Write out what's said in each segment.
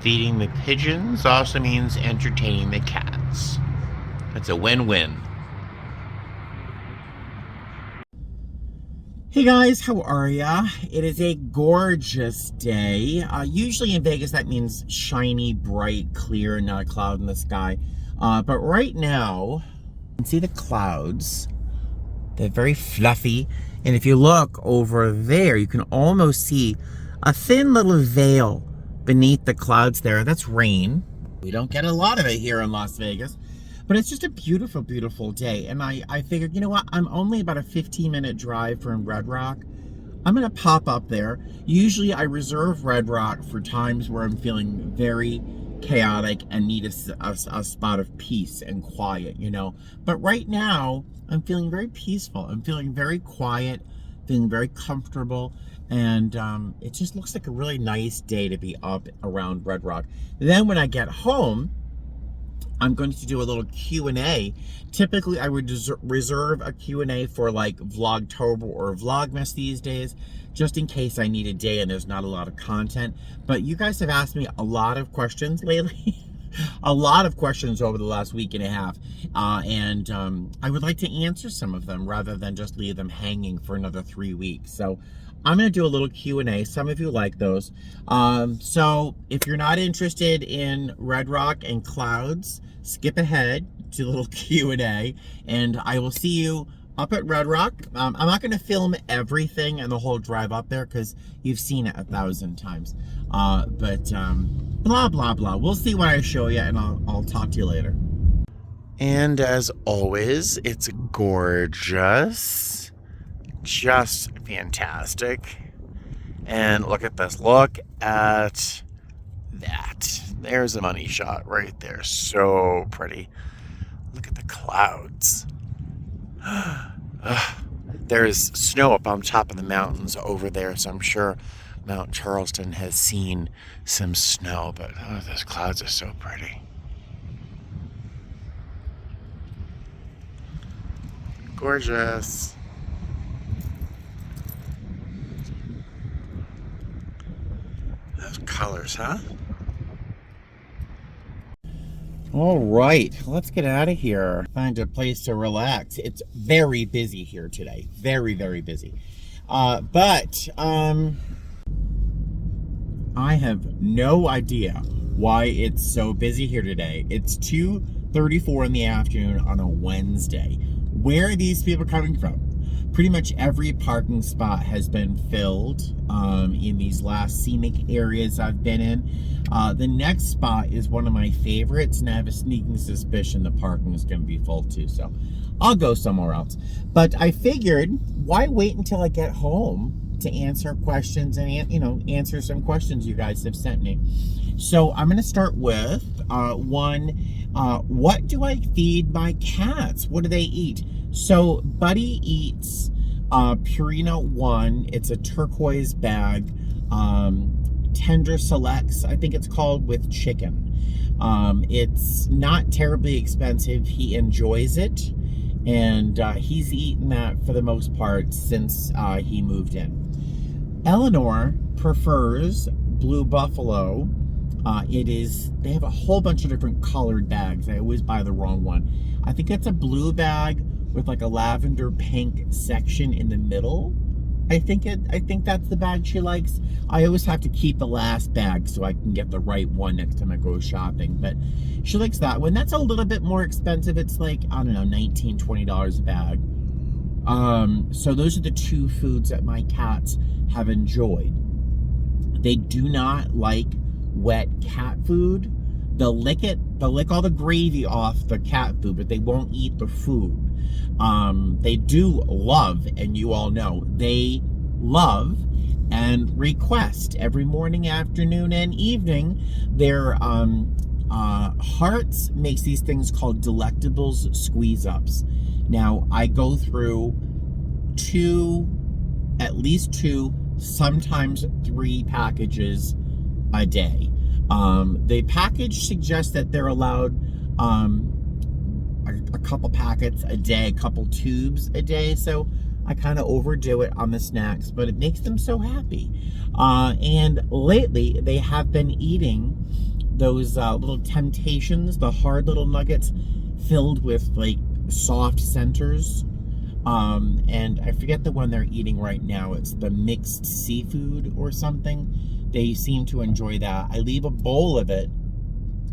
Feeding the pigeons also means entertaining the cats. It's a win-win. Hey guys, how are ya? It is a gorgeous day. Usually in Vegas that means shiny, bright, clear, not a cloud in the sky. But right now, you can see the clouds. They're very fluffy. And if you look over there, you can almost see a thin little veil beneath the clouds there. That's rain. We don't get a lot of it here in Las Vegas. But it's just a beautiful, beautiful day. And I figured, you know what? I'm only about a 15-minute drive from Red Rock. I'm going to pop up there. Usually I reserve Red Rock for times where I'm feeling very chaotic and need a spot of peace and quiet, you know. But right now, I'm feeling very peaceful. I'm feeling very quiet, feeling very comfortable. And it just looks like a really nice day to be up around Red Rock. Then when I get home, I'm going to do a little Q&A. Typically, I would reserve a Q&A for like Vlogtober or Vlogmas these days, just in case I need a day and there's not a lot of content. But you guys have asked me a lot of questions lately. A lot of questions over the last week and a half. And I would like to answer some of them rather than just leave them hanging for another 3 weeks. So I'm going to do a little Q&A. Some of you like those. So if you're not interested in Red Rock and clouds, skip ahead to a little Q&A, and I will see you up at Red Rock. I'm not going to film everything and the whole drive up there because you've seen it 1,000 times. But blah, blah, blah. We'll see what I show you, and I'll talk to you later. And as always, it's gorgeous. Just fantastic. And look at this. Look at that. There's a money shot right there. So pretty. Look at the clouds. There's snow up on top of the mountains over there, so I'm sure Mount Charleston has seen some snow, but oh, those clouds are so pretty. Gorgeous. Those colors, huh? All right, let's get out of here. Find a place to relax. It's very busy here today. Very, very busy. But I have no idea why it's so busy here today. It's 2:34 in the afternoon on a Wednesday. Where are these people coming from? Pretty much every parking spot has been filled in these last scenic areas I've been in. The next spot is one of my favorites, and I have a sneaking suspicion the parking is going to be full too, so I'll go somewhere else. But I figured, why wait until I get home to answer questions and, you know, answer some questions you guys have sent me. So I'm going to start with one. What do I feed my cats? What do they eat? So Buddy eats Purina 1. It's a turquoise bag. Tender Selects, I think it's called, with chicken. It's not terribly expensive. He enjoys it. And he's eaten that for the most part since he moved in. Eleanor prefers Blue Buffalo. They have a whole bunch of different colored bags. I always buy the wrong one. I think it's a blue bag with like a lavender pink section in the middle. I think that's the bag she likes. I always have to keep the last bag so I can get the right one next time I go shopping. But she likes that one. That's a little bit more expensive. It's like, I don't know, $19, $20 a bag. So those are the two foods that my cats have enjoyed. They do not like wet cat food. They'll lick all the gravy off the cat food, but they won't eat the food. They do love, and you all know, they love and request every morning, afternoon, and evening. Their Hearts makes these things called Delectables Squeeze-Ups. Now, I go through at least two, sometimes 3 packages a day. The package suggests that they're allowed a couple packets a day, a couple tubes a day. So I kind of overdo it on the snacks, but it makes them so happy. And lately, they have been eating those little Temptations, the hard little nuggets filled with like soft centers. And I forget the one they're eating right now. It's the mixed seafood or something. They seem to enjoy that. I leave a bowl of it.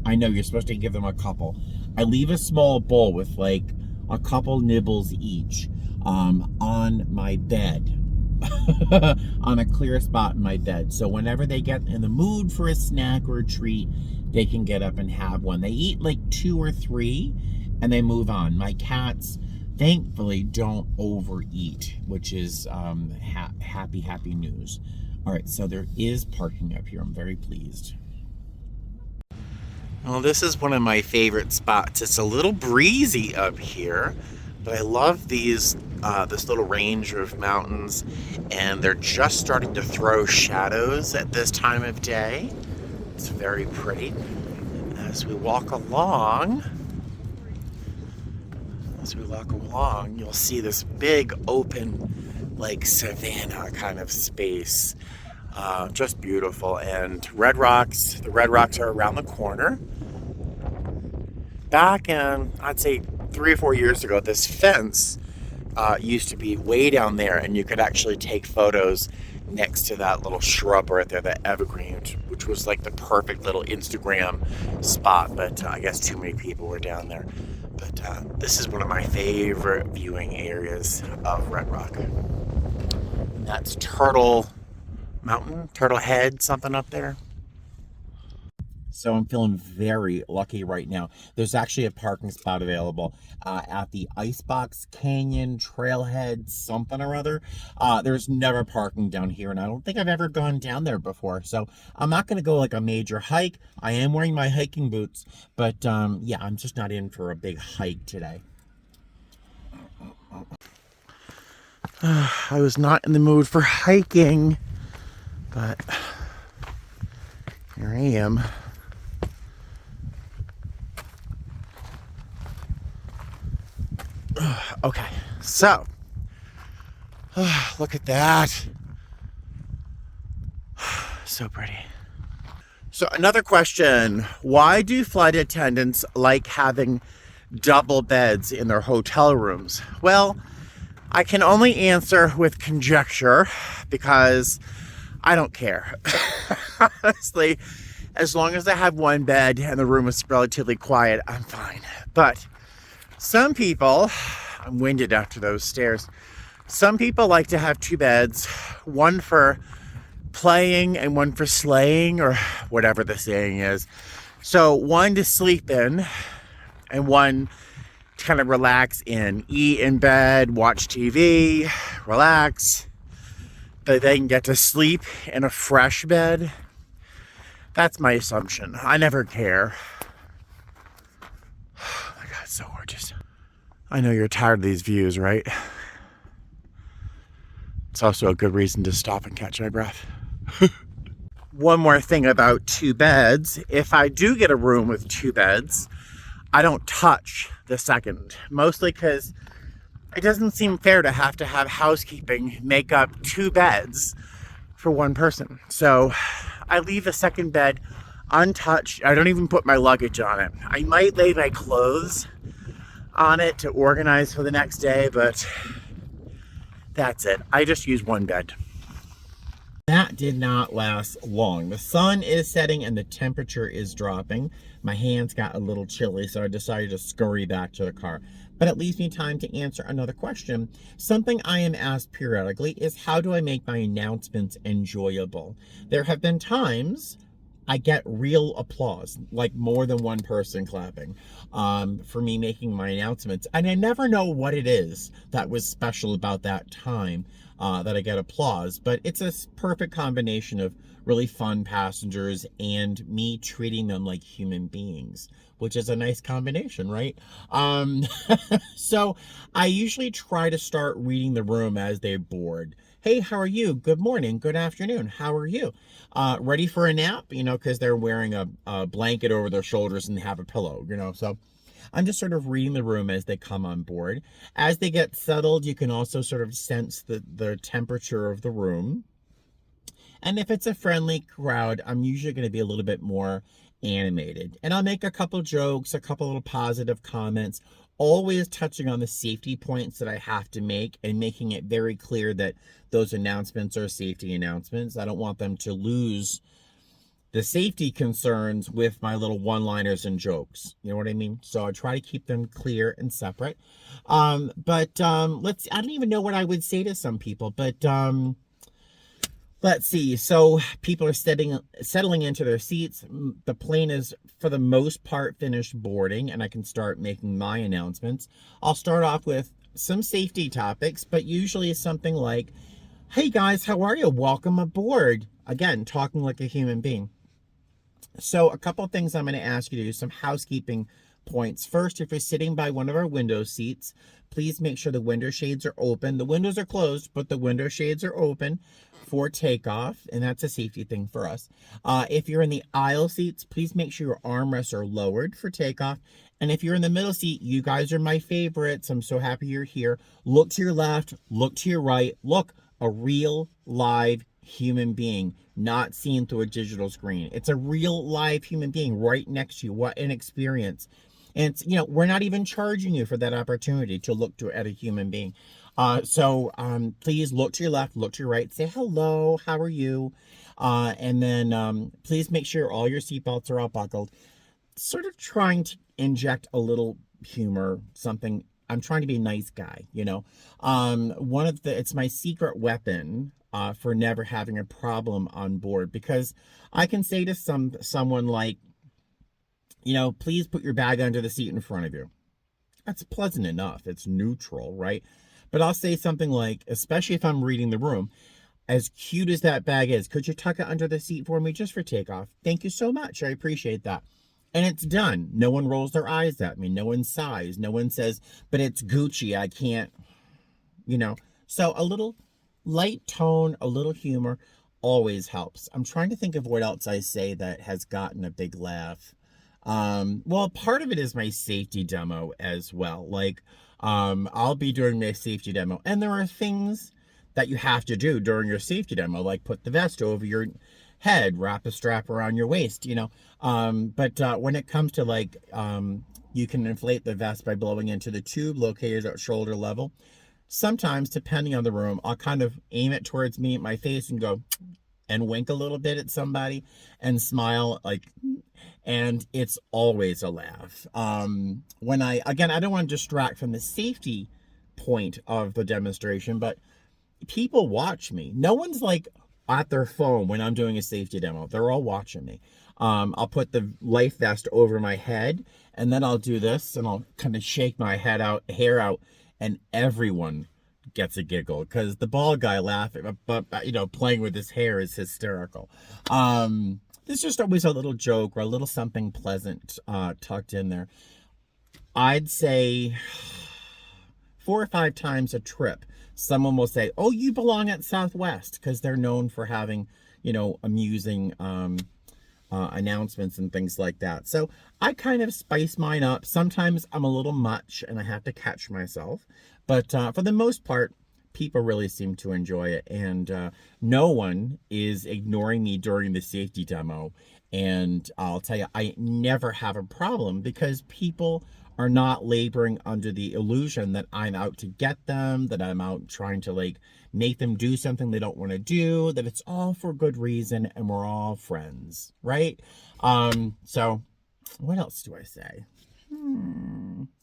I know you're supposed to give them a couple. I leave a small bowl with like a couple nibbles each on my bed. On a clear spot in my bed. So whenever they get in the mood for a snack or a treat, they can get up and have one. They eat like 2 or 3 and they move on. My cats thankfully don't overeat, which is happy news. All right, so there is parking up here. I'm very pleased. Well, this is one of my favorite spots. It's a little breezy up here, but I love these this little range of mountains, and they're just starting to throw shadows at this time of day. It's very pretty. As we walk along, you'll see this big open, like savanna kind of space. Just beautiful. And the Red Rocks are around the corner. Back in, I'd say 3 or 4 years ago, this fence used to be way down there, and you could actually take photos next to that little shrub right there, that evergreen, which was like the perfect little Instagram spot, but I guess too many people were down there. But this is one of my favorite viewing areas of Red Rock. And that's Turtle Mountain, Turtle Head, something up there. So I'm feeling very lucky right now. There's actually a parking spot available at the Icebox Canyon Trailhead something or other. There's never parking down here, and I don't think I've ever gone down there before. So I'm not going to go like a major hike. I am wearing my hiking boots, but yeah, I'm just not in for a big hike today. I was not in the mood for hiking, but here I am. Okay, so look at that. So pretty. So another question, why do flight attendants like having double beds in their hotel rooms? Well, I can only answer with conjecture because I don't care. Honestly, as long as I have one bed and the room is relatively quiet, I'm fine. But some people, I'm winded after those stairs. Some people like to have 2 beds, one for playing and one for slaying, or whatever the saying is. So one to sleep in and one to kind of relax in. Eat in bed, watch TV, relax. But they can get to sleep in a fresh bed. That's my assumption. I never care. Oh my God, it's so gorgeous. I know you're tired of these views, right? It's also a good reason to stop and catch my breath. One more thing about 2 beds. If I do get a room with 2 beds, I don't touch the second. Mostly because it doesn't seem fair to have housekeeping make up 2 beds for one person. So I leave the second bed untouched. I don't even put my luggage on it. I might lay my clothes on it to organize for the next day, but that's it. I just use one bed. That did not last long. The sun is setting and the temperature is dropping. My hands got a little chilly, so I decided to scurry back to the car. But it leaves me time to answer another question. Something I am asked periodically is, how do I make my announcements enjoyable? There have been times I get real applause, like more than one person clapping for me making my announcements. And I never know what it is that was special about that time that I get applause. But it's a perfect combination of really fun passengers and me treating them like human beings, which is a nice combination, right? So I usually try to start reading the room as they board. Hey, how are you? Good morning, good afternoon, how are you? Ready for a nap? You know, because they're wearing a blanket over their shoulders and have a pillow, you know, so I'm just sort of reading the room as they come on board. As they get settled, you can also sort of sense the temperature of the room. And if it's a friendly crowd, I'm usually going to be a little bit more animated. And I'll make a couple jokes, a couple little positive comments, always touching on the safety points that I have to make and making it very clear that those announcements are safety announcements. I don't want them to lose the safety concerns with my little one-liners and jokes. You know what I mean? So I try to keep them clear and separate. I don't even know what I would say to some people, but let's see. So people are settling into their seats. The plane is, for the most part, finished boarding, and I can start making my announcements. I'll start off with some safety topics, but usually something like, hey guys, how are you? Welcome aboard. Again, talking like a human being. So a couple of things I'm going to ask you to do, some housekeeping points. First, if you're sitting by one of our window seats, please make sure the window shades are open. The windows are closed, but the window shades are open for takeoff, and that's a safety thing for us. If you're in the aisle seats, please make sure your armrests are lowered for takeoff. And if you're in the middle seat, you guys are my favorites. I'm so happy you're here. Look to your left, look to your right. Look, a real live human being, not seen through a digital screen. It's a real live human being right next to you. What an experience. And it's, we're not even charging you for that opportunity to look at a human being. Please look to your left, look to your right, say hello, how are you? And then please make sure all your seatbelts are all buckled. Sort of trying to inject a little humor, something. I'm trying to be a nice guy, it's my secret weapon for never having a problem on board, because I can say to someone like, please put your bag under the seat in front of you. That's pleasant enough. It's neutral, right? But I'll say something like, especially if I'm reading the room, as cute as that bag is, could you tuck it under the seat for me just for takeoff? Thank you so much. I appreciate that. And it's done. No one rolls their eyes at me. No one sighs. No one says, but it's Gucci. I can't, So a little light tone, a little humor always helps. I'm trying to think of what else I say that has gotten a big laugh. Well, part of it is my safety demo as well. I'll be doing my safety demo, and there are things that you have to do during your safety demo, like put the vest over your head, wrap a strap around your waist, But when it comes to you can inflate the vest by blowing into the tube located at shoulder level. Sometimes, depending on the room, I'll kind of aim it towards my face and go and wink a little bit at somebody and smile and it's always a laugh. I don't want to distract from the safety point of the demonstration, but people watch me. No one's at their phone when I'm doing a safety demo. They're all watching me. I'll put the life vest over my head, and then I'll do this, and I'll kind of shake my hair out, and everyone gets a giggle because the bald guy laughing, but playing with his hair is hysterical. There's just always a little joke or a little something pleasant tucked in there. I'd say 4 or 5 times a trip, someone will say, oh, you belong at Southwest, because they're known for having, amusing announcements and things like that. So I kind of spice mine up. Sometimes I'm a little much and I have to catch myself. But for the most part, people really seem to enjoy it. And no one is ignoring me during the safety demo. And I'll tell you, I never have a problem because people are not laboring under the illusion that I'm out to get them, that I'm out trying to make them do something they don't want to do, that it's all for good reason and we're all friends, right? So what else do I say?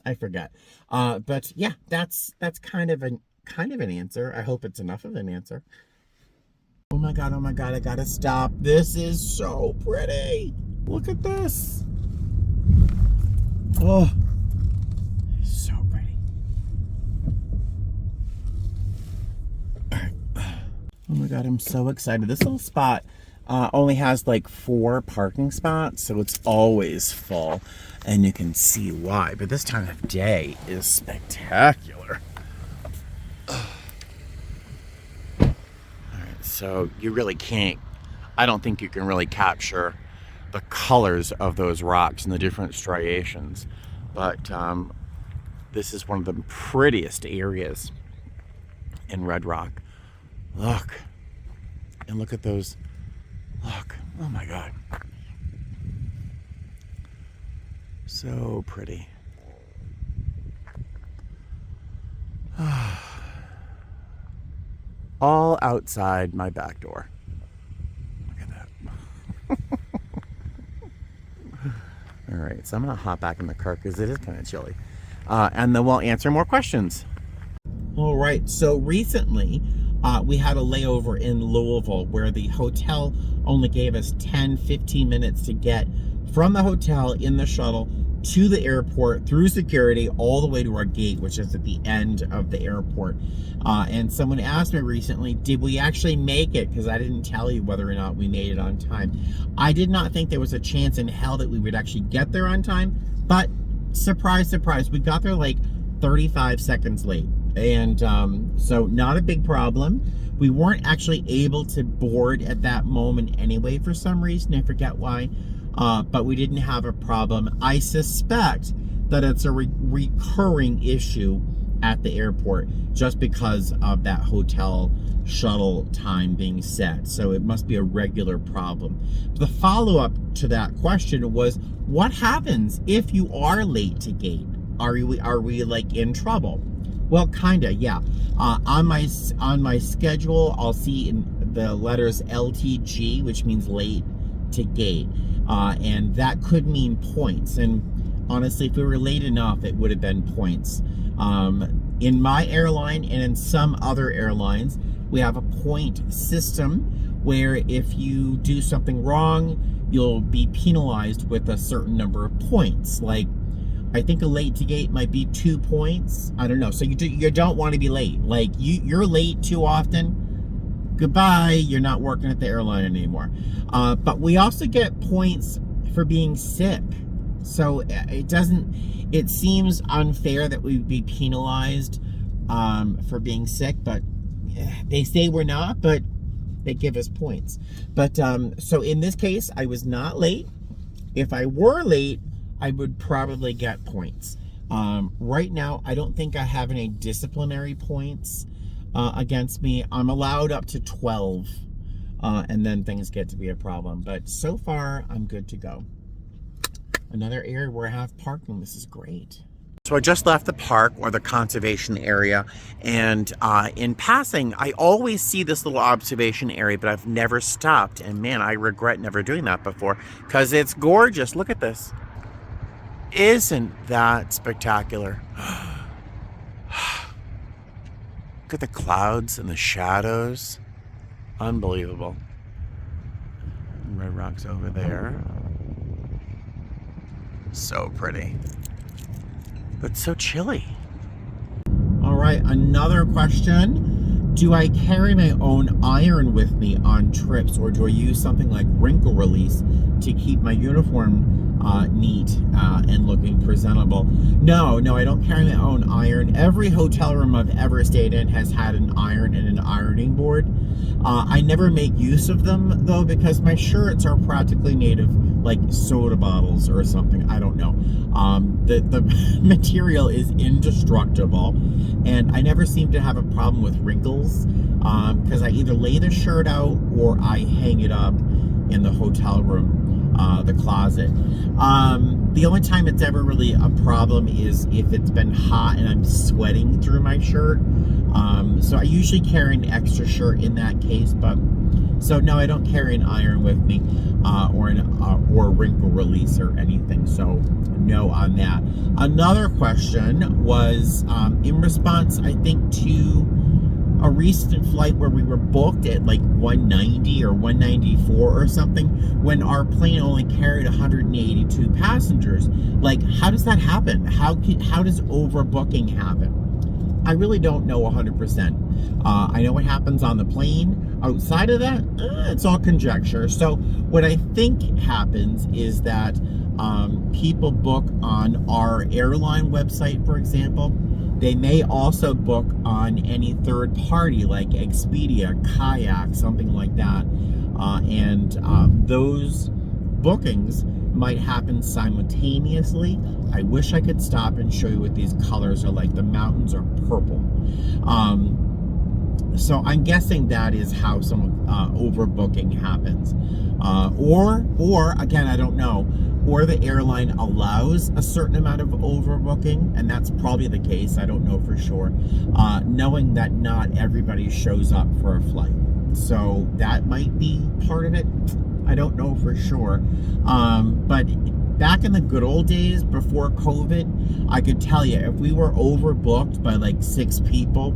I forget. But yeah, that's kind of an answer. I hope it's enough of an answer. Oh my God, I gotta stop. This is so pretty. Look at this. Oh, so pretty. Oh my God, I'm so excited. This little spot only has 4 parking spots, so it's always full, and you can see why. But this time of day is spectacular. So you really can't, I don't think you can really capture the colors of those rocks and the different striations. But this is one of the prettiest areas in Red Rock. Look. And look at those. Look. Oh my God. So pretty. All outside my back door. Look at that. All right, so I'm gonna hop back in the car because it is kind of chilly. And then we'll answer more questions. All right, so recently we had a layover in Louisville where the hotel only gave us 10-15 minutes to get from the hotel in the shuttle to the airport through security all the way to our gate, which is at the end of the airport. And someone asked me recently, did we actually make it? Because I didn't tell you whether or not we made it on time. I did not think there was a chance in hell that we would actually get there on time, but surprise, surprise, we got there like 35 seconds late. And so not a big problem. We weren't actually able to board at that moment anyway for some reason. I forget why. But we didn't have a problem. I suspect that it's a recurring issue at the airport just because of that hotel shuttle time being set. So it must be a regular problem. The follow-up to that question was, what happens if you are late to gate? Are we like in trouble? Well, kinda, yeah. On my schedule, I'll see in the letters LTG, which means late to gate. And that could mean points. And honestly, if we were late enough, it would have been points. In my airline and in some other airlines, we have a point system where if you do something wrong, you'll be penalized with a certain number of points. Like, I think a late to gate might be 2 points. I don't know. So you don't want to be late. Like, you're late too often, goodbye, you're not working at the airline anymore. But we also get points for being sick. So it seems unfair that we'd be penalized for being sick, but they say we're not, but they give us points. But so in this case, I was not late. If I were late, I would probably get points. Right now, I don't think I have any disciplinary points against me. I'm allowed up to 12, and then things get to be a problem. But so far, I'm good to go. Another area where I have parking. This is great. So I just left the park or the conservation area, and in passing, I always see this little observation area, but I've never stopped. And man, I regret never doing that before because it's gorgeous. Look at this. Isn't that spectacular? Look at the clouds and the shadows. Unbelievable. Red Rock's over there. So pretty. But so chilly. All right, another question. Do I carry my own iron with me on trips, or do I use something like wrinkle release to keep my uniform neat and looking presentable? No, I don't carry my own iron. Every hotel room I've ever stayed in has had an iron and an ironing board. I never make use of them though, because my shirts are practically made of like soda bottles or something. I don't know. The material is indestructible, and I never seem to have a problem with wrinkles because I either lay the shirt out or I hang it up in the hotel room, the closet. The only time it's ever really a problem is if it's been hot and I'm sweating through my shirt. So I usually carry an extra shirt in that case, but so no, I don't carry an iron with me or a wrinkle release or anything. So no on that. Another question was in response, I think, to a recent flight where we were booked at like 190 or 194 or something when our plane only carried 182 passengers. Like, how does that happen? How does overbooking happen? I really don't know 100%. I know what happens on the plane. Outside of that, it's all conjecture. So what I think happens is that people book on our airline website, for example. They may also book on any third party like Expedia, Kayak, something like that. And those bookings might happen simultaneously. I wish I could stop and show you what these colors are like. The mountains are purple. So I'm guessing that is how some overbooking happens. Or again, I don't know, or the airline allows a certain amount of overbooking, and that's probably the case. I don't know for sure, knowing that not everybody shows up for a flight. So that might be part of it. I don't know for sure. But back in the good old days before COVID, I could tell you if we were overbooked by like 6 people,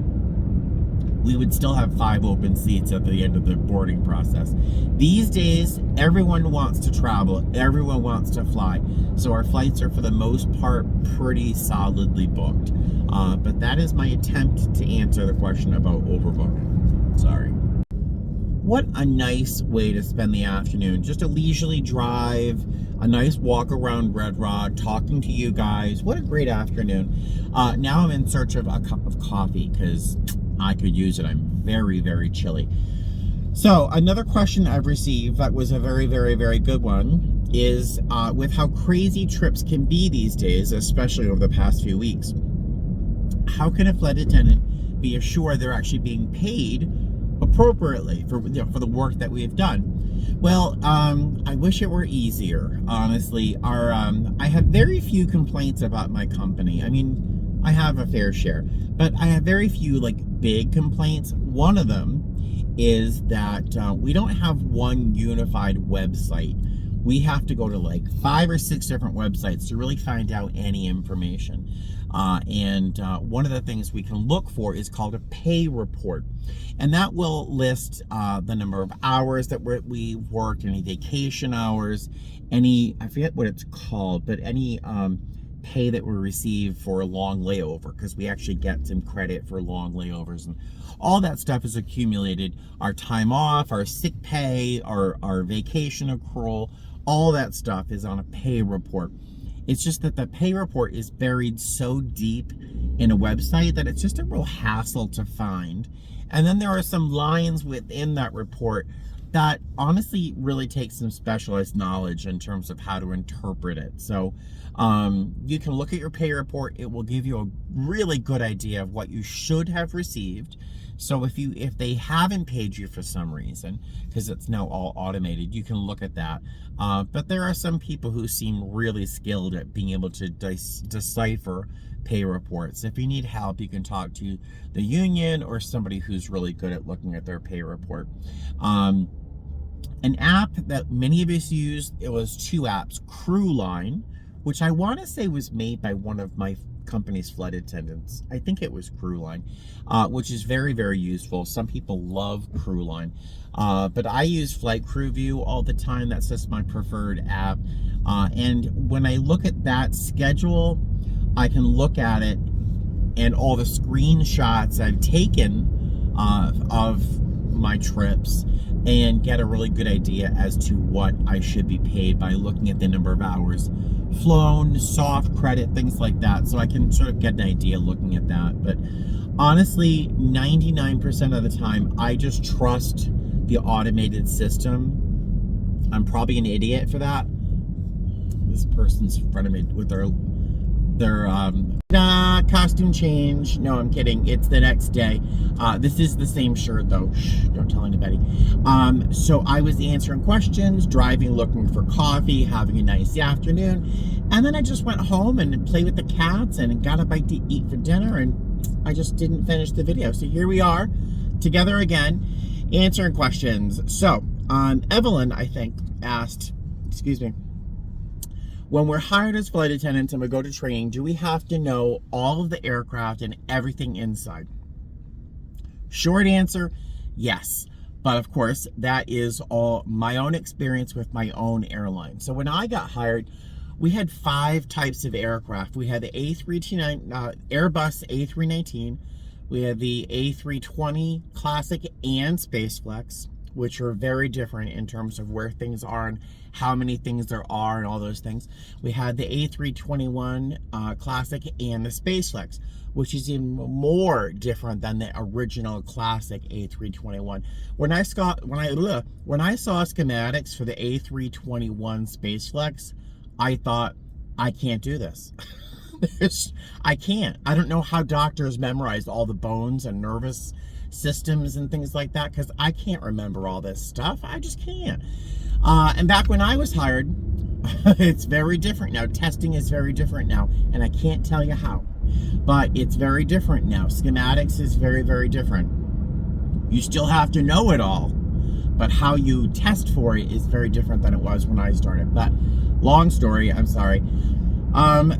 we would still have 5 open seats at the end of the boarding process. These days, everyone wants to travel, everyone wants to fly, so our flights are for the most part pretty solidly booked. But that is my attempt to answer the question about overbooking. Sorry. What a nice way to spend the afternoon. Just a leisurely drive, a nice walk around Red Rock, talking to you guys. What a great afternoon. Now I'm in search of a cup of coffee because I could use it. I'm very, very chilly. So another question I've received that was a very, very, very good one is with how crazy trips can be these days, especially over the past few weeks, how can a flight attendant be assured they're actually being paid appropriately for the work that we've done? Well, I wish it were easier, honestly. I have very few complaints about my company. I mean, I have a fair share, but I have very few like big complaints. One of them is that we don't have one unified website. We have to go to like 5 or 6 different websites to really find out any information. And one of the things we can look for is called a pay report. And that will list the number of hours that we worked, any vacation hours, any, I forget what it's called, but any pay that we receive for a long layover, because we actually get some credit for long layovers, and all that stuff is accumulated. Our time off, our sick pay, our vacation accrual, all that stuff is on a pay report. It's just that the pay report is buried so deep in a website that it's just a real hassle to find. And then there are some lines within that report that honestly really takes some specialized knowledge in terms of how to interpret it. So you can look at your pay report. It will give you a really good idea of what you should have received. So if they haven't paid you for some reason, because it's now all automated, you can look at that. But there are some people who seem really skilled at being able to decipher pay reports. If you need help, you can talk to the union or somebody who's really good at looking at their pay report. An app that many of us use, it was 2 apps. Crewline, which I want to say was made by one of my company's flight attendants. I think it was Crewline, which is very, very useful. Some people love Crewline, but I use Flight Crew View all the time. That's just my preferred app. And when I look at that schedule, I can look at it and all the screenshots I've taken of my trips and get a really good idea as to what I should be paid by looking at the number of hours flown, soft credit, things like that. So I can sort of get an idea looking at that. But honestly, 99% of the time, I just trust the automated system. I'm probably an idiot for that. This person's in front of me with their costume change. No, I'm kidding. It's the next day. This is the same shirt though. Shh, don't tell anybody. So I was answering questions, driving, looking for coffee, having a nice afternoon. And then I just went home and played with the cats and got a bite to eat for dinner, and I just didn't finish the video. So here we are together again, answering questions. So Evelyn, I think, asked, excuse me, when we're hired as flight attendants and we go to training, do we have to know all of the aircraft and everything inside? Short answer, yes. But of course, that is all my own experience with my own airline. So when I got hired, we had 5 types of aircraft. We had the Airbus A319, we had the A320 Classic and Spaceflex, which are very different in terms of where things are and how many things there are and all those things. We had the A321 Classic and the SpaceFlex, which is even more different than the original classic A321. When I saw schematics for the A321 SpaceFlex, I thought, I can't do this. I can't. I don't know how doctors memorize all the bones and nervous systems and things like that, because I can't remember all this stuff. I just can't. And back when I was hired, it's very different now. Testing is very different now, and I can't tell you how, but it's very different now. Schematics is very, very different. You still have to know it all, but how you test for it is very different than it was when I started. But long story, I'm sorry.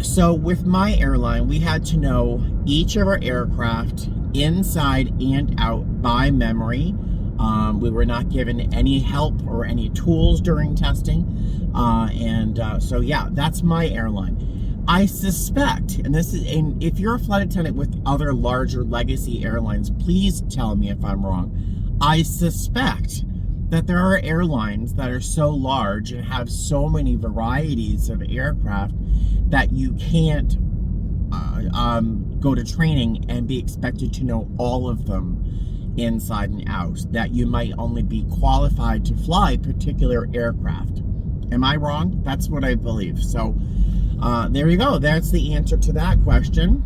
So with my airline, we had to know each of our aircraft inside and out by memory. We were not given any help or any tools during testing. So yeah, that's my airline. I suspect, and if you're a flight attendant with other larger legacy airlines, please tell me if I'm wrong. I suspect that there are airlines that are so large and have so many varieties of aircraft that you can't go to training and be expected to know all of them inside and out, that you might only be qualified to fly particular aircraft. Am I wrong? That's what I believe. So there you go. That's the answer to that question.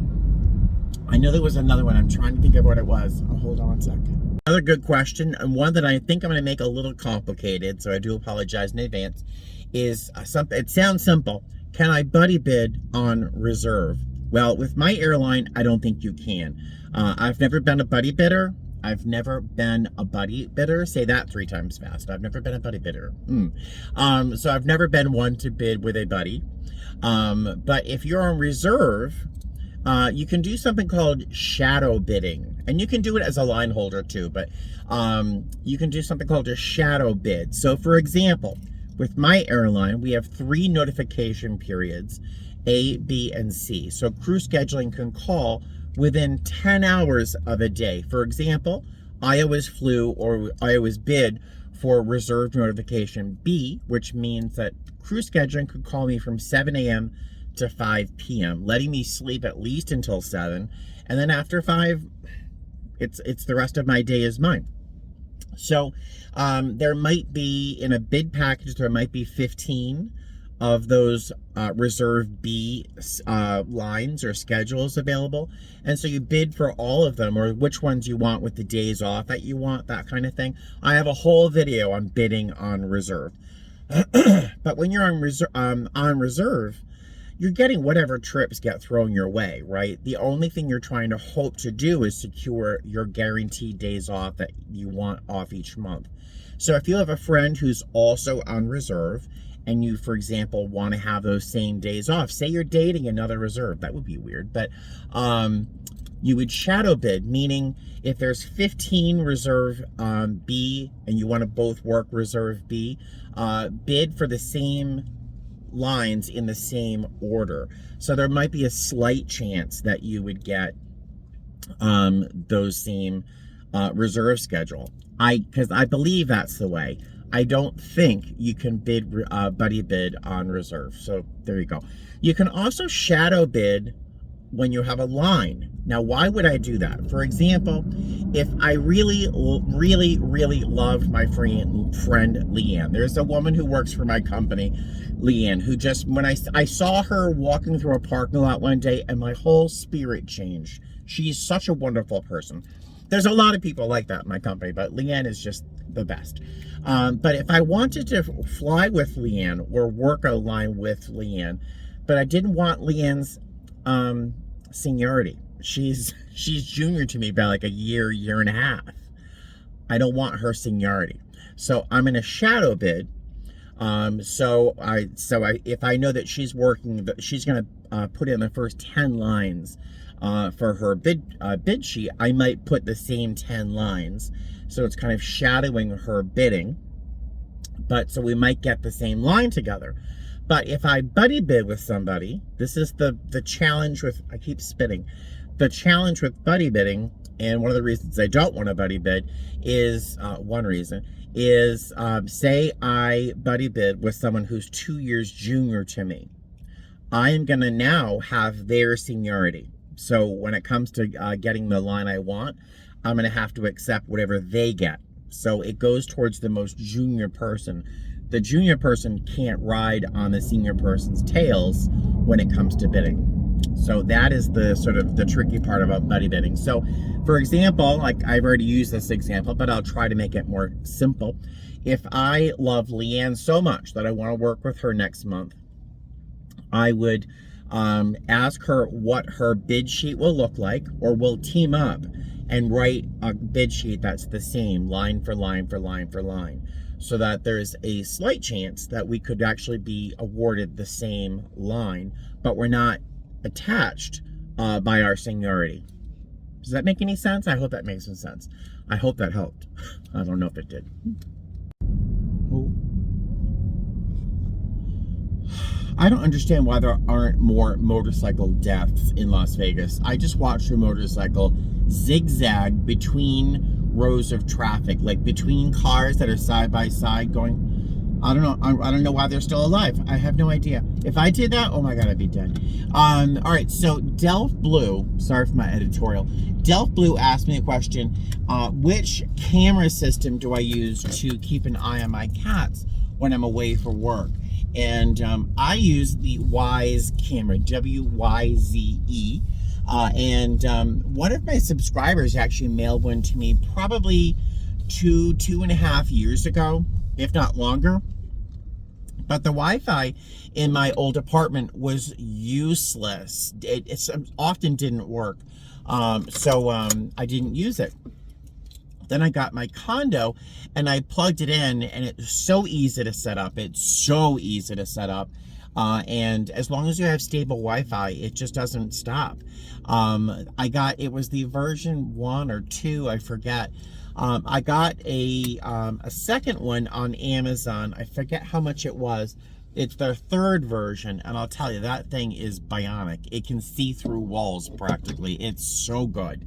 I know there was another one. I'm trying to think of what it was. Oh, hold on one second. Another good question, and one that I think I'm going to make a little complicated, so I do apologize in advance, is it sounds simple. Can I buddy bid on reserve? Well, with my airline, I don't think you can. I've never been a buddy bidder. I've never been a buddy bidder. Say that 3 times fast. I've never been a buddy bidder. So I've never been one to bid with a buddy. But if you're on reserve, you can do something called shadow bidding. And you can do it as a line holder too, but you can do something called a shadow bid. So for example, with my airline, we have 3 notification periods, A, B, and C. So crew scheduling can call within 10 hours of a day. For example, I always bid for reserved notification B, which means that crew scheduling could call me from 7 a.m. to 5 p.m., letting me sleep at least until 7. And then after 5, it's the rest of my day is mine. So there might be, in a bid package, there might be 15 of those reserve B lines or schedules available. And so you bid for all of them, or which ones you want with the days off that you want, that kind of thing. I have a whole video on bidding on reserve. But when you're on reserve, you're getting whatever trips get thrown your way, right? The only thing you're trying to hope to do is secure your guaranteed days off that you want off each month. So if you have a friend who's also on reserve, and you, for example, want to have those same days off, say you're dating another reserve, that would be weird, but you would shadow bid, meaning if there's 15 reserve B and you want to both work reserve B, bid for the same lines in the same order. So there might be a slight chance that you would get those same reserve schedule. Because I believe that's the way. I don't think you can bid buddy bid on reserve. So there you go. You can also shadow bid when you have a line. Now, why would I do that? For example, if I really, really, really loved my friend Leanne. There's a woman who works for my company, Leanne, who just, when I saw her walking through a parking lot one day, and my whole spirit changed. She's such a wonderful person. There's a lot of people like that in my company, but Leanne is just the best. But if I wanted to fly with Leanne or work a line with Leanne, but I didn't want Leanne's seniority. She's junior to me by like a year and a half. I don't want her seniority. So I'm in a shadow bid. If I know that she's working, she's going to put in the first 10 lines for her bid sheet, I might put the same 10 lines. So it's kind of shadowing her bidding. But so we might get the same line together. But if I buddy bid with somebody, this is the challenge with, I keep spitting. The challenge with buddy bidding And one of the reasons I don't want a buddy bid is, one reason, is say I buddy bid with someone who's 2 years junior to me. I am going to now have their seniority. So when it comes to getting the line I want, I'm going to have to accept whatever they get. So it goes towards the most junior person. The junior person can't ride on the senior person's tails when it comes to bidding. So that is the sort of the tricky part about buddy bidding. So for example, like I've already used this example, but I'll try to make it more simple. If I love Leanne so much that I want to work with her next month, I would ask her what her bid sheet will look like, or we'll team up and write a bid sheet that's the same line for line for line for line, so that there's a slight chance that we could actually be awarded the same line, but we're not attached by our seniority. Does that make any sense? I hope that makes some sense. I hope that helped. I don't know if it did. I don't understand why there aren't more motorcycle deaths in Las Vegas. I just watched a motorcycle zigzag between rows of traffic, like between cars that are side by side going. I don't know. I don't know why they're still alive. I have no idea. If I did that, oh my God, I'd be dead. All right, so Delph Blue, sorry for my editorial. Delph Blue asked me a question, which camera system do I use to keep an eye on my cats when I'm away for work? And I use the Wyze camera, W-Y-Z-E. One of my subscribers actually mailed one to me probably two and a half years ago, if not longer. But the Wi-Fi in my old apartment was useless. It often didn't work. So I didn't use it. Then I got my condo and I plugged it in, and it's so easy to set up. It's so easy to set up. And as long as you have stable Wi-Fi, it just doesn't stop. It was the version 1 or 2, I forget. I got a second one on Amazon. I forget how much it was. It's their third version, and I'll tell you, that thing is bionic. It can see through walls practically. It's so good.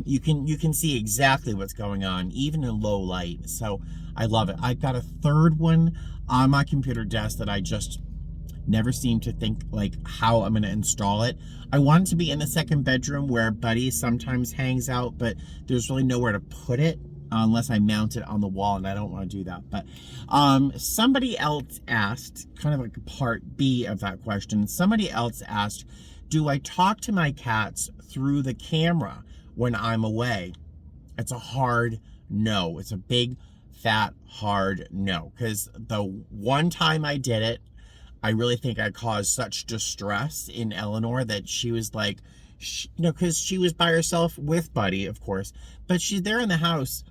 You can see exactly what's going on, even in low light. So I love it. I've got a third one on my computer desk that I just never seem to think like how I'm going to install it. I want it to be in the second bedroom where Buddy sometimes hangs out, but there's really nowhere to put it unless I mount it on the wall, and I don't want to do that. But somebody else asked, kind of like part B of that question, somebody else asked, do I talk to my cats through the camera when I'm away? It's a hard no. It's a big, fat, hard no. Because the one time I did it, I really think I caused such distress in Eleanor that she was like, because she was by herself with Buddy, of course, but she's there in the house.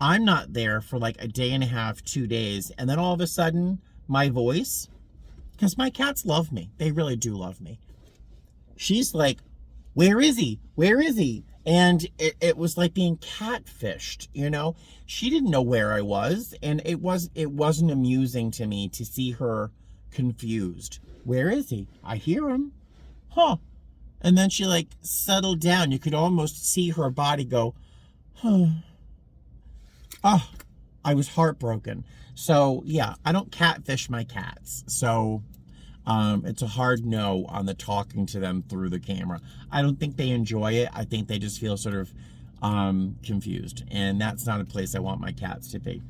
I'm not there for like a day and a half, 2 days. And then all of a sudden, my voice, because my cats love me. They really do love me. She's like, where is he? Where is he? And it was like being catfished, you know? She didn't know where I was. And it wasn't amusing to me to see her confused. Where is he? I hear him. Huh. And then she like settled down. You could almost see her body go, huh. Oh, I was heartbroken. So yeah, I don't catfish my cats. So it's a hard no on the talking to them through the camera. I don't think they enjoy it. I think they just feel sort of confused. And that's not a place I want my cats to be.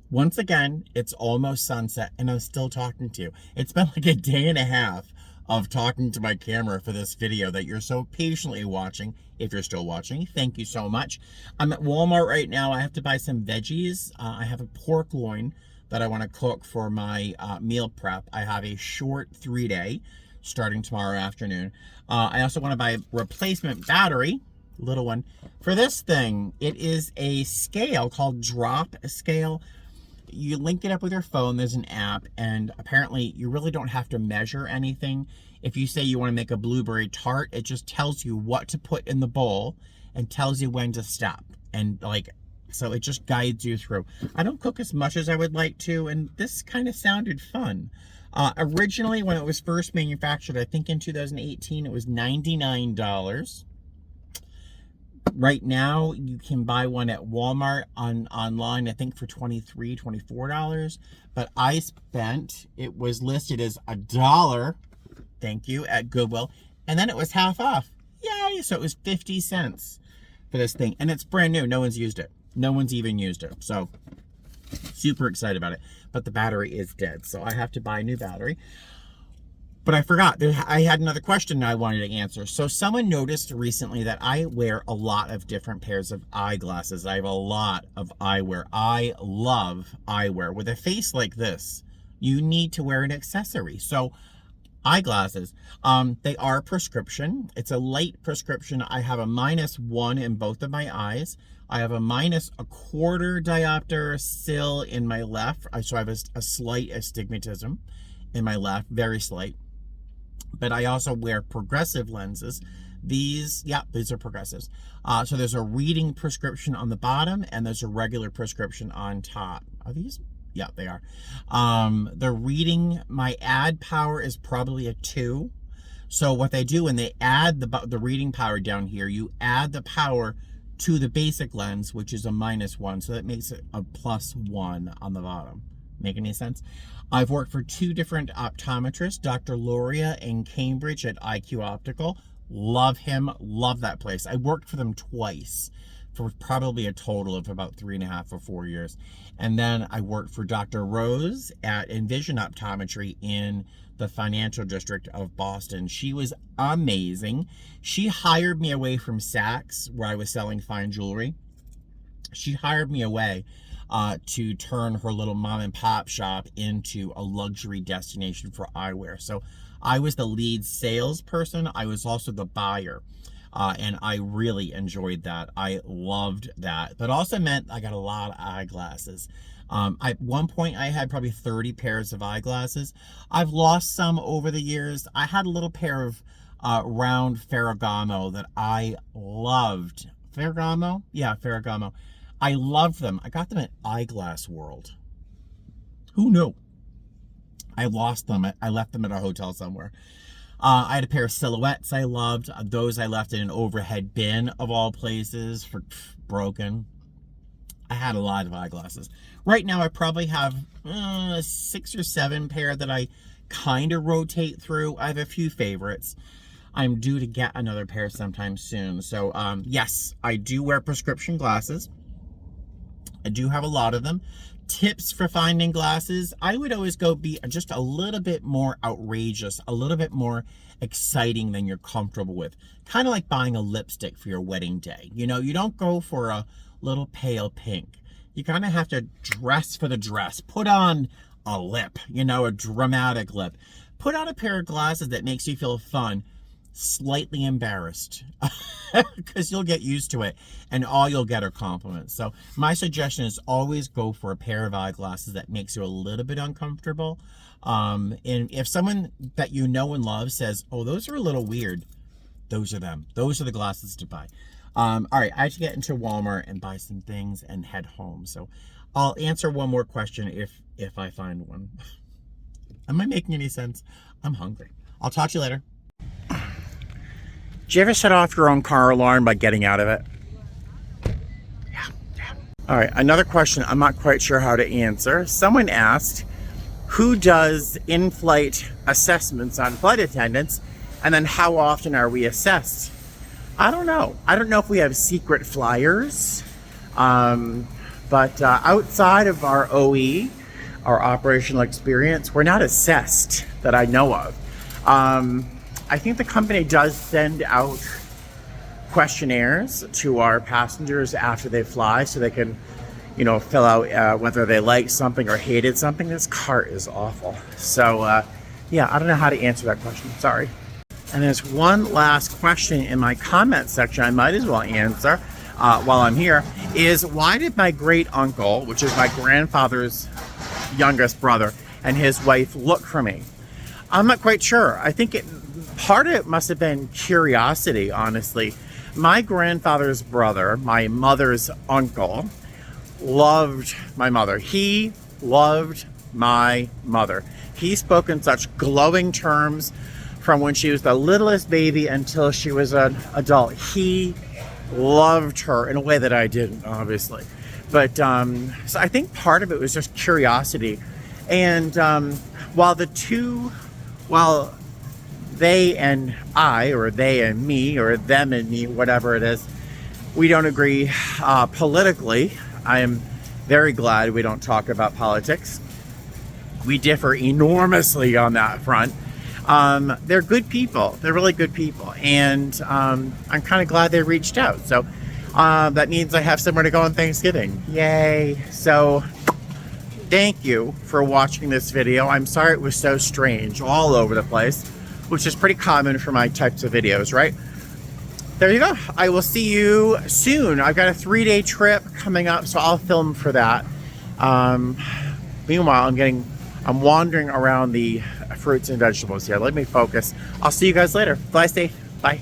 Once again, it's almost sunset and I'm still talking to you. It's been like a day and a half of talking to my camera for this video that you're so patiently watching. If you're still watching, thank you so much. I'm at Walmart right now. I have to buy some veggies. I have a pork loin that I want to cook for my meal prep. I have a short 3-day starting tomorrow afternoon. I also want to buy a replacement battery, little one, for this thing. It is a scale called Drop Scale. You link it up with your phone, there's an app, and apparently you really don't have to measure anything. If you say you want to make a blueberry tart, it just tells you what to put in the bowl and tells you when to stop. And like, so it just guides you through. I don't cook as much as I would like to, and this kind of sounded fun. Originally, when it was first manufactured, I think in 2018, it was $99. Right now, you can buy one at Walmart online, I think for $23, $24. But I spent, it was listed as $1, thank you, at Goodwill. And then it was half off. Yay! So it was 50 cents for this thing. And it's brand new. No one's used it. No one's even used it. So super excited about it. But the battery is dead. So I have to buy a new battery. But I forgot, I had another question I wanted to answer. So someone noticed recently that I wear a lot of different pairs of eyeglasses. I have a lot of eyewear. I love eyewear. With a face like this, you need to wear an accessory. So eyeglasses, they are prescription. It's a light prescription. I have a -1 in both of my eyes. I have a -1/4 diopter still in my left. So I have a slight astigmatism in my left, very slight. But I also wear progressive lenses. These are progressives. So there's a reading prescription on the bottom and there's a regular prescription on top. Are these? Yeah, they are. The reading, my add power is probably a 2. So what they do when they add the reading power down here, you add the power to the basic lens, which is a -1. So that makes it a +1 on the bottom. Make any sense? I've worked for 2 different optometrists, Dr. Loria in Cambridge at IQ Optical. Love him, love that place. I worked for them twice for probably a total of about 3.5 or 4 years. And then I worked for Dr. Rose at Envision Optometry in the financial district of Boston. She was amazing. She hired me away from Saks, where I was selling fine jewelry. She hired me away to turn her little mom and pop shop into a luxury destination for eyewear. So I was the lead salesperson. I was also the buyer. And I really enjoyed that. I loved that. But also meant I got a lot of eyeglasses. At one point, I had probably 30 pairs of eyeglasses. I've lost some over the years. I had a little pair of round Ferragamo that I loved. Ferragamo? Yeah, Ferragamo. I loved them. I got them at Eyeglass World. Who knew? I lost them. I left them at a hotel somewhere. I had a pair of silhouettes I loved. Those I left in an overhead bin of all places for broken. I had a lot of eyeglasses. Right now I probably have 6 or 7 pair that I kind of rotate through. I have a few favorites. I'm due to get another pair sometime soon. So yes, I do wear prescription glasses. I do have a lot of them. Tips for finding glasses, I would always go be just a little bit more outrageous, a little bit more exciting than you're comfortable with. Kind of like buying a lipstick for your wedding day. You know, you don't go for a little pale pink. You kind of have to dress for the dress. Put on a lip, you know, a dramatic lip. Put on a pair of glasses that makes you feel fun, slightly embarrassed, because you'll get used to it and all you'll get are compliments. So my suggestion is always go for a pair of eyeglasses that makes you a little bit uncomfortable. And if someone that you know and love says, oh, those are a little weird, those are them. Those are the glasses to buy. All right, I have to get into Walmart and buy some things and head home. So I'll answer one more question if I find one. Am I making any sense? I'm hungry. I'll talk to you later. Did you ever set off your own car alarm by getting out of it? Yeah. All right, another question I'm not quite sure how to answer. Someone asked, who does in-flight assessments on flight attendants, and then how often are we assessed? I don't know. I don't know if we have secret flyers, but outside of our OE, our operational experience, we're not assessed that I know of. I think the company does send out questionnaires to our passengers after they fly so they can, you know, fill out whether they liked something or hated something. This cart is awful. So, yeah, I don't know how to answer that question. Sorry. And there's one last question in my comment section I might as well answer while I'm here, is why did my great uncle, which is my grandfather's youngest brother, and his wife look for me? I'm not quite sure. I think part of it must have been curiosity, honestly. My grandfather's brother, my mother's uncle, loved my mother. He loved my mother. He spoke in such glowing terms from when she was the littlest baby until she was an adult. He loved her in a way that I didn't, obviously. But so I think part of it was just curiosity. And while they and I, or they and me, or them and me, whatever it is, we don't agree politically, I am very glad we don't talk about politics. We differ enormously on that front. They're good people. They're really good people. And I'm kind of glad they reached out. So that means I have somewhere to go on Thanksgiving. Yay. So thank you for watching this video. I'm sorry it was so strange all over the place, which is pretty common for my types of videos, right? There you go. I will see you soon. I've got a 3-day trip coming up, so I'll film for that. Meanwhile, I'm wandering around the fruits and vegetables here. Let me focus. I'll see you guys later. Fly safe. Bye.